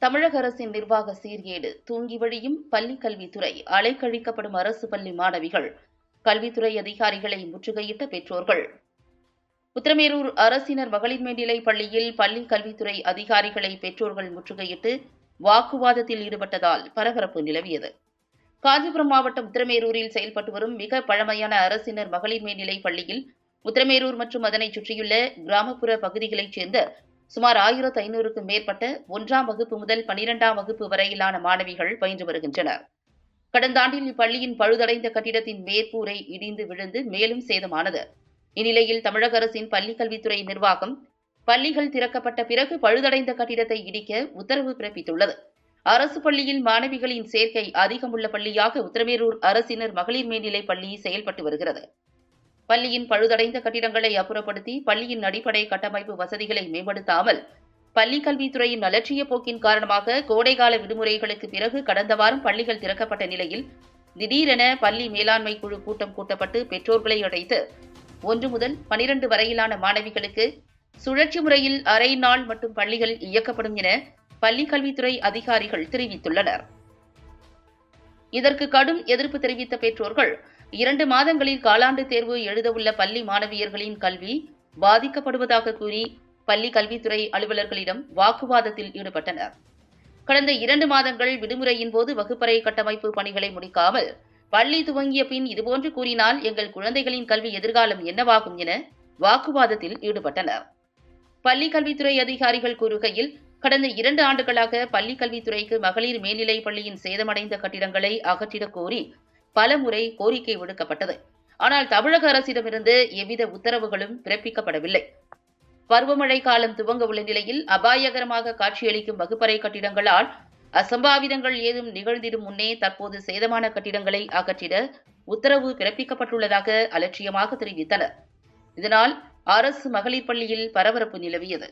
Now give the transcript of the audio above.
தமிழக அரசின் நிர்வாக சீர்கேடு, தூங்கி வழியும் பள்ளிக் கல்வித்துறை, அலைக்கழிக்கப்படும் அரசு பள்ளி மாணவிகள், கல்வித்துறை அதிகாரிகளை முற்றுகையிட்ட பெற்றோர்கள். உத்திரமேரூர் அரசினர் மகளிர் மேல்நிலைப் பள்ளியில் பள்ளிக் கல்வித்துறை அதிகாரிகளை பெற்றோர்கள் முற்றுகையிட்டு வாக்குவாதத்தில் ஈடுபட்டதால் பரபரப்பு நிலவியது. காஞ்சிபுரம் மாவட்டம் உத்திரமேரூரில் செயல்பட்டு வரும் மிக பழமையான அரசினர் மகளிர் மேல்நிலைப் பள்ளியில் உத்திரமேரூர் மற்றும் அதனைச் சுற்றியுள்ள கிராமப்புற பகுதிகளைச் சேர்ந்த சுமார் 1500க்கும் மேற்பட்ட 1ஆம் வகுப்பு முதல் 12ஆம் வகுப்பு வரையிலான மாணவிகள் பயின்று வருகின்றனர். கடந்த ஆண்டில் இப்பள்ளியின் பழுதடைந்த கட்டிடத்தின் மேற்கூரை இடிந்து விழுந்து மேலும் சேதமானது. இந்நிலையில் தமிழக அரசின் பள்ளிக் கல்வித்துறை நிர்வாகம் பள்ளிகள் திறக்கப்பட்ட பிறகு பழுதடைந்த கட்டிடத்தை இடிக்க உத்தரவு பிறப்பித்துள்ளது. அரசு பள்ளியில் மாணவிகளின் சேர்க்கை அதிகமுள்ள பள்ளியாக உத்திரமேரூர் அரசினர் மகளிர் மேல்நிலைப் பள்ளி செயல்பட்டு வருகிறது. பள்ளியின் பழுதடைந்த கட்டிடங்களை அப்புறப்படுத்தி பள்ளியின் அடிப்படை கட்டமைப்பு வசதிகளை மேம்படுத்தாமல் பள்ளிக் கல்வித்துறையின் அலட்சிய போக்கின் காரணமாக கோடைகால விடுமுறைகளுக்கு பிறகு கடந்த வாரம் பள்ளிகள் திறக்கப்பட்ட நிலையில் திடீரென பள்ளி மேலாண்மை குழு கூட்டம் கூட்டப்பட்டு பெற்றோர்களை அழைத்து 1 முதல் 12 வரையிலான மாணவிகளுக்கு சுழற்சி முறையில் அரை நாள் மட்டும் பள்ளிகள் இயக்கப்படும் என பள்ளிக் கல்வித்துறை அதிகாரிகள் தெரிவித்துள்ளனர். இதற்கு கடும் எதிர்ப்பு தெரிவித்த பெற்றோர்கள் 2 மாதங்களில் காலாண்டு தேர்வு எழுதவுள்ள பள்ளி மாணவியர்களின் கல்வி பாதிக்கப்படுவதாக கூறி பள்ளி கல்வித்துறை அலுவலர்களிடம் வாக்குவாதத்தில் ஈடுபட்டனர். கடந்த 2 மாதங்கள் விடுமுறையின் போது வகுப்பறை கட்டமைப்பு பணிகளை முடிக்காமல் பள்ளி துவங்கிய பின் இதுபோன்று கூறினால் எங்கள் குழந்தைகளின் கல்வி எதிர்காலம் என்னவாகும் என வாக்குவாதத்தில் ஈடுபட்டனர். பள்ளி கல்வித்துறை அதிகாரிகள் கூறுகையில், கடந்த 2 ஆண்டுகளாக பள்ளி கல்வித்துறைக்கு மகளிர் மேல்நிலைப் பள்ளியின் சேதமடைந்த கட்டிடங்களை அகற்றிடக் கோரி பலமுறை கோரிக்கை விடுக்கப்பட்டது. ஆனால் தமிழக அரசிடமிருந்து எவ்வித உத்தரவுகளும் பிறப்பிக்கப்படவில்லை. பருவமழை காலம் துவங்க உள்ள நிலையில் அபாயகரமாக காட்சியளிக்கும் வகுப்பறை கட்டிடங்களால் அசம்பாவிதங்கள் ஏதும் நிகழ்ந்திடும் முன்னே தற்போது சேதமான கட்டிடங்களை அகற்றிட உத்தரவு பிறப்பிக்கப்பட்டுள்ளதாக அலட்சியமாக தெரிவித்தனர். இதனால் அரசு மகளிர் பள்ளியில் பரபரப்பு நிலவியது.